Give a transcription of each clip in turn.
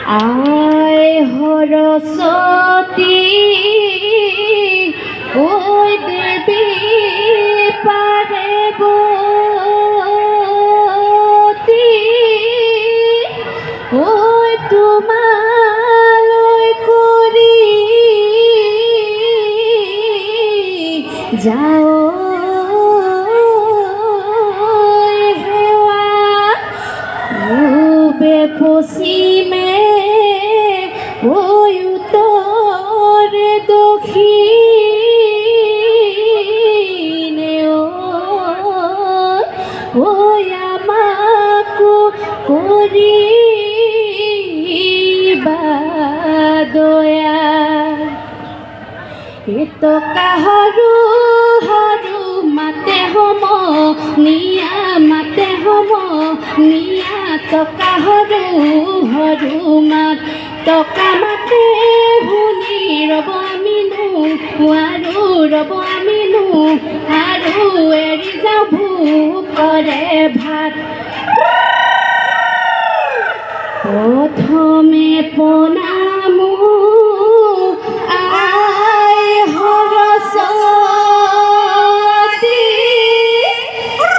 আই সৰস্বতী ঐ দেৱী পাৰ্বতী ঐ তোমালৈ কৰি যাওঁ সেৱা পূবে পশ্চিমে ঐ উত্তৰে দক্ষিণে ঐ আমাকো কৰিবা দয়া এটকা সৰু সৰু মাতে সম নিয়া মাতে সম নিয়া টকা সৰু সৰু মাত টকা মাতে শুনি ৰ'ব আমিনো আৰু ৰ'ব আমিনো আৰু এৰি যাওঁ ভোকৰে ভাত প্ৰথমে প্ৰণামো আই সৰস্বতী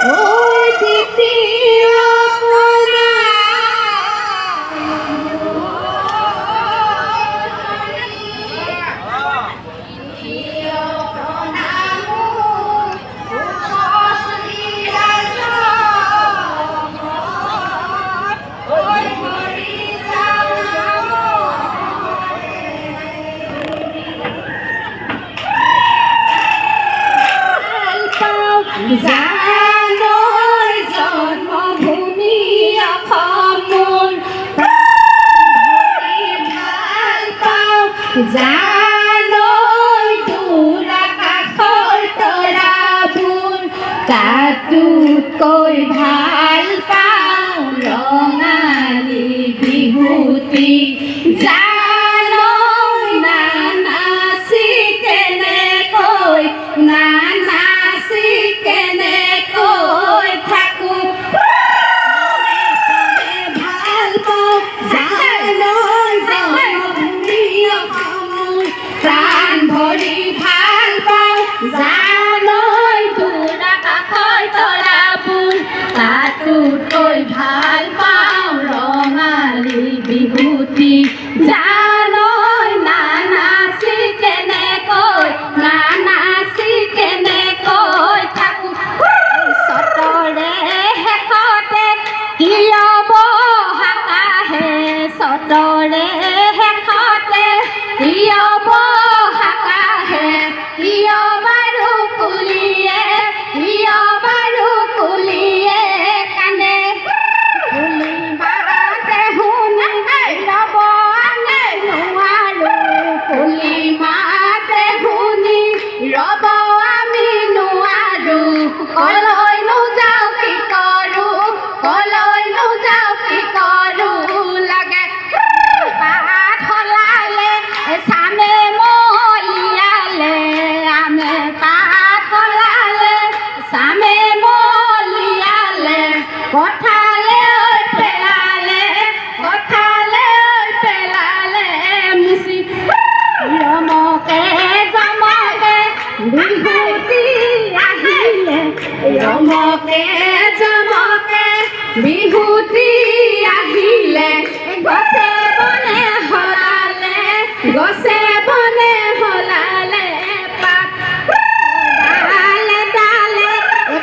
ঐ দ্বিতীয় জানৈ জন্মভূমি অসমৰ ভাল পাওঁ জানৈ দূৰ আকাশৰ তৰাবোৰ তাতোতকৈ ভাল পাওঁ ৰঙালী বিহুটি জানৈ নানাচি কেনেকৈ নানাচি কেনেকৈ থাকো ভাল পাওঁ জানৈ জন্মভূমি অসমৰ প্ৰাণ ভৰি ভাল পাওঁ জানৈ দূৰ আকাশৰ তৰাবোৰ তাতোতকৈ ভাল পাওঁ ৰঙালী বিহুটি জানৈ নানাচি কেনেকৈ নানাচি কেনেকৈ থাকো চতৰে শেষতে কিয়ব হাকাহে চতৰে শেষতে কিয়ব হাকাহে কিয় বাৰু কুলিয়ে কিয় বাৰু কুলিয়ে কান্দে কুলি মাতে শুনি ৰ'ব আনে নোৱাৰো কুলি মাতে শুনি ৰ'ব আমি নোৱাৰো কলৈ যাওঁ কি কৰোঁ কলৈ যাওঁ কি কৰোঁ লাগে পাত সলালে চামে মলিয়ালে আমে পাত সলালে চামে মলিয়ালে কঠালে পেলালে কঠালে পেলালে মুচি ৰমকে জমকে বিহুটি আহিলে ৰমকে জমকে বিহুটি আহিলে গছে বনে সলালে গছে বনে সলালে পাত ডালে ডালে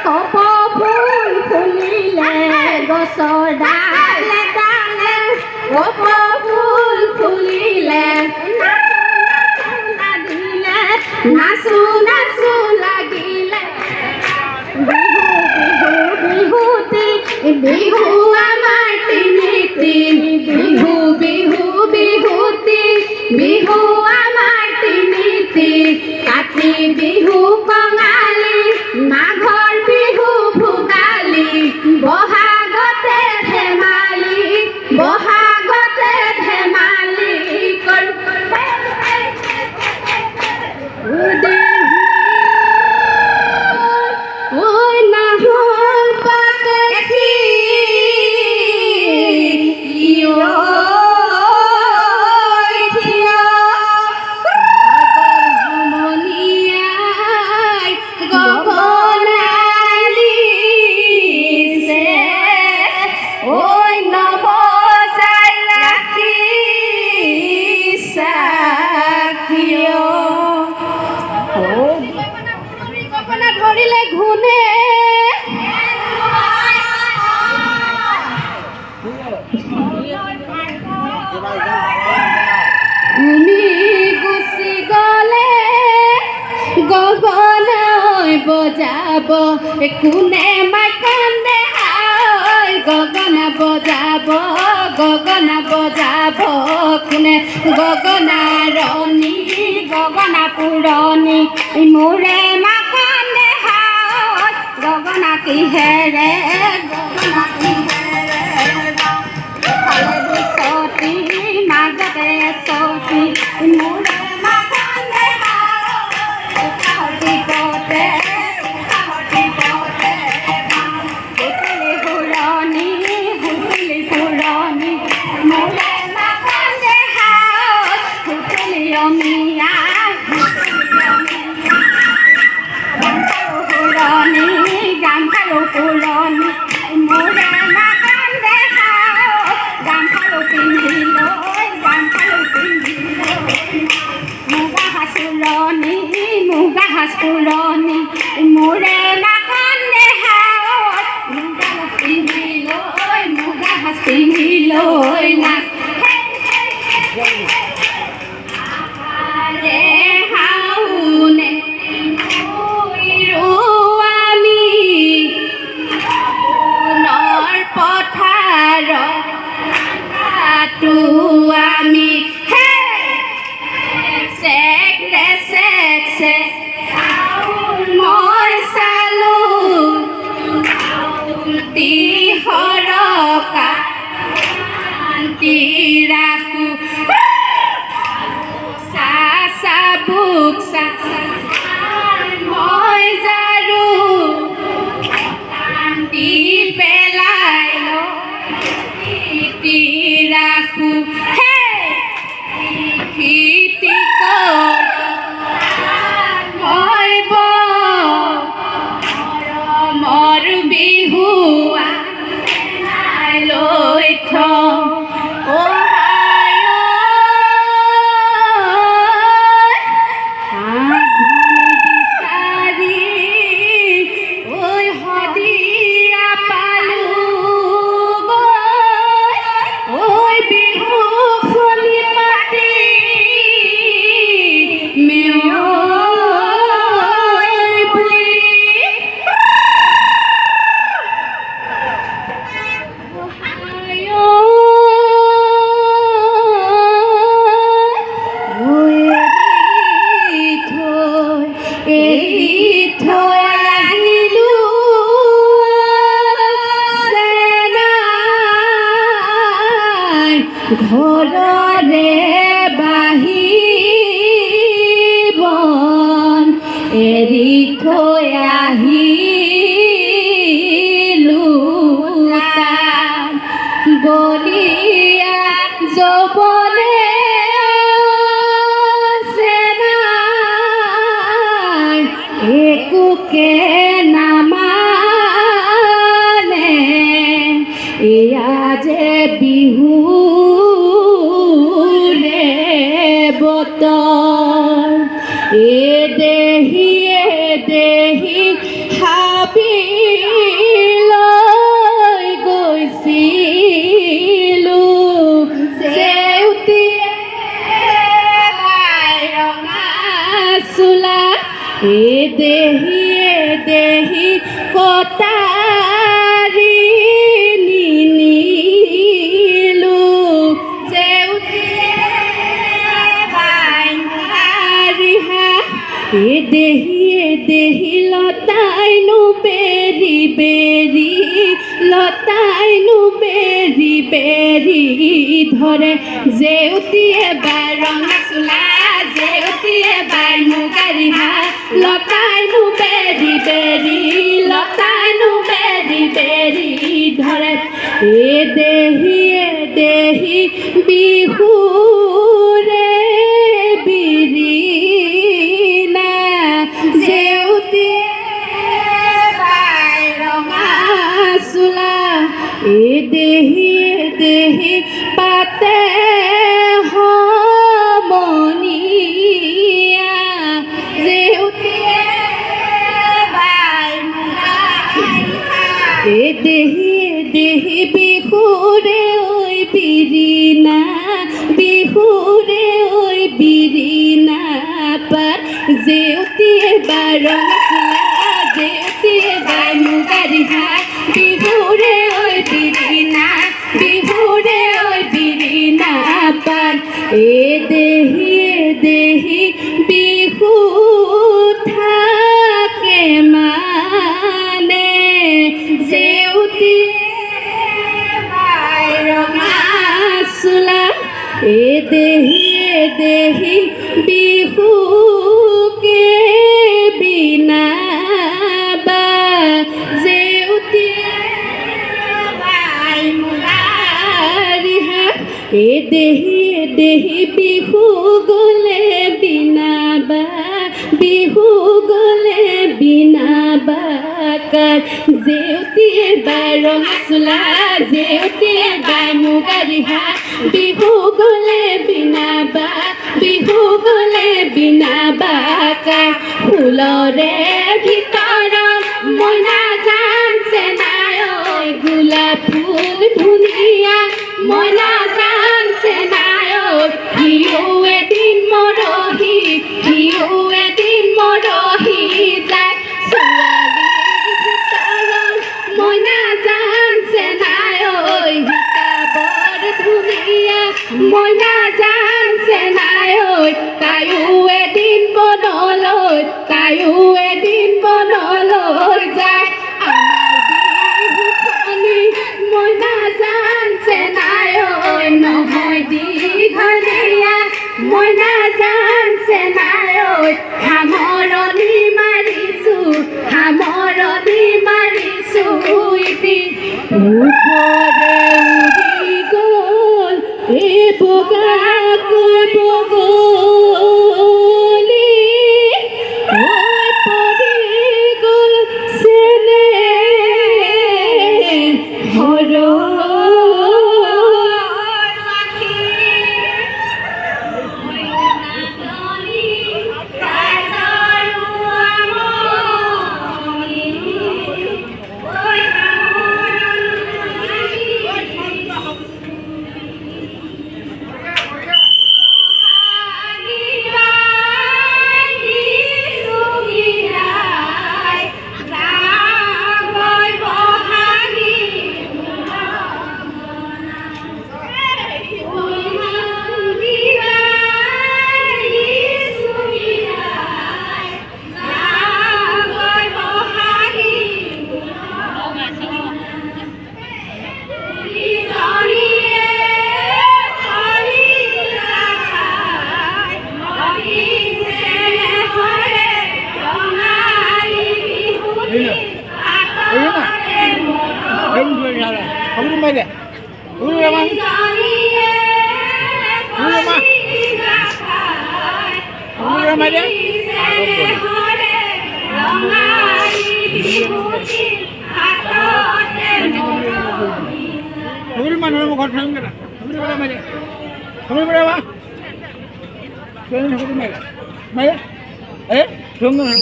কপৌ ফুল ফুলিলে গছৰ ডালে ডালে কপৌ ফুল ফুলিলে নাচো নাচো লাগিলে বিহু বিহু বিহুটি বিহু আমাৰ তিনিটিন বিহু বিহু বিহুটি বিহু আমাৰ তিনিটিন কাতি বিহু কঙালী মাঘৰ বিহু ভোগালী বহাগতে ধেমালি বহাগতে ধেমালি কৰোঁ বজাব কোনে মাই কান্দে হাই গগনা বজাব কোনে গগনা ৰণী গগনা পুৰণি মোৰে মা কান্দে হাই গগনা কিহেৰে সতী মাজতে সতী মোৰে মা কান্দে হাই কতে পুৰণি মোৰে মা কান্দে হাই সুতলি অমিয়া গামখাৰু পুৰণি মোৰে মা কান্দে হাই গামখাৰু পিন্ধি লৈ মুগা সাজ পুৰণি মোৰে মা কান্দে হাই মুগা সাজ পিন্ধি লৈ নাচ হাউনে আমি মই চালো সৰকা ৰাখো চাবুক মই জাৰো কান্দি পেলাই ৰাখো মই বৰ বিহু লৈ থওঁ ঘৰৰে বাহিবন এৰি থৈ আহিলো বলিয়া যবনে একোকে নামানে এয়া যে বিহু দেহি হাবি লৈ গৈছিলো জেউতিয়ে ৰঙা চোলা দেহি কটাৰী নিনিলো জেউতিয়ে দেহি লতাইনো বেৰি ধৰে জেউতিয়ে বাই ৰঙা চোলা জেউতিয়ে বাই মুগা ৰিহা লতাইনো বেৰি ধৰে দেহি বিহুৰে বিৰিণা জেউতিয়ে বাই ৰঙা চোলা দেহি পাতে সমনীয়া জেউতিয়ে বাই মুগা দেহি বিহুৰে ঐ বিৰিণা পাত জেউতিয়ে বাই ৰঙা চোলা বাই মুগাৰি হাত বিহুৰে ঐ বিৰিণা বিহুৰে ঐ বিৰিণা পাত দেহি বিহু থাকে মানে জেউতিয়ে বাই ৰঙা চোলা দেহি বিহু কে বিনা বা জেউতিয়ে বাই মুগাৰি হাত দেহি বিহু গলে বিনা বাকাৰ জেউতিয়ে বাই ৰঙা চোলা জেউতিয়ে বাই মুগাৰি হাত বিহু গলে বিনা বাকাৰ ফুলৰে ভিতৰত মইনা জান চেনাই ঐ গোলাপ ফুল ধুনীয়া মইনা জান চেনাই ঐ সিও এদিন মৰহি যায় ছোৱালীৰ ভিতৰত মইনা জান চেনাই ঐ শিকা বৰ ধুনীয়া মইনা জান চেনাই ঐ তায়ো এদিন বনলৈ যায় আমাৰ বিহুখনি মইনা জান চেনাই ঐ নহয় দীঘলীয়া মইনা জান চেনাই ঐ সামৰণি মাৰিছো ইতি ওপৰে উৰি গ'ল এই বগাকৈ বগলী ঐ পৰি গ'ল চেনে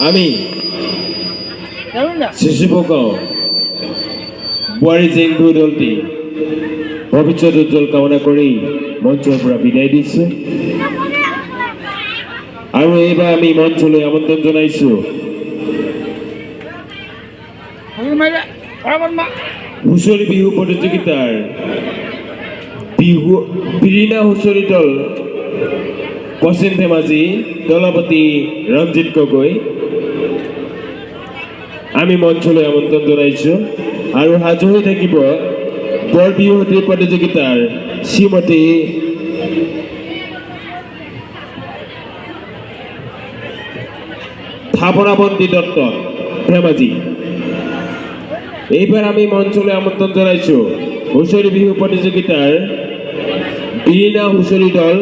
আমি শিশুপকাও বোৱাৰী জেংধু দলটি ভৱিষ্যত উজ্জ্বল কামনা কৰি মঞ্চৰ পৰা বিদায় দিছো আৰু এইবাৰ আমি মঞ্চলৈ আমন্ত্ৰণ জনাইছো হুঁচৰি বিহু প্ৰতিযোগিতাৰ বিৰিণা হুঁচৰি দল পশ্চিম ধেমাজি দলপতি ৰঞ্জিত গগৈ আমি মঞ্চলৈ আমন্ত্ৰণ জনাইছো আৰু সাজু হৈ থাকিব বৰ বিহুৱতী প্ৰতিযোগিতাৰ শ্ৰীমতী থাপনাবন্তী দত্ত ধেমাজি এইবাৰ আমি মঞ্চলৈ আমন্ত্ৰণ জনাইছো হুঁচৰি বিহু প্ৰতিযোগিতাৰ বিৰিণা হুঁচৰি দল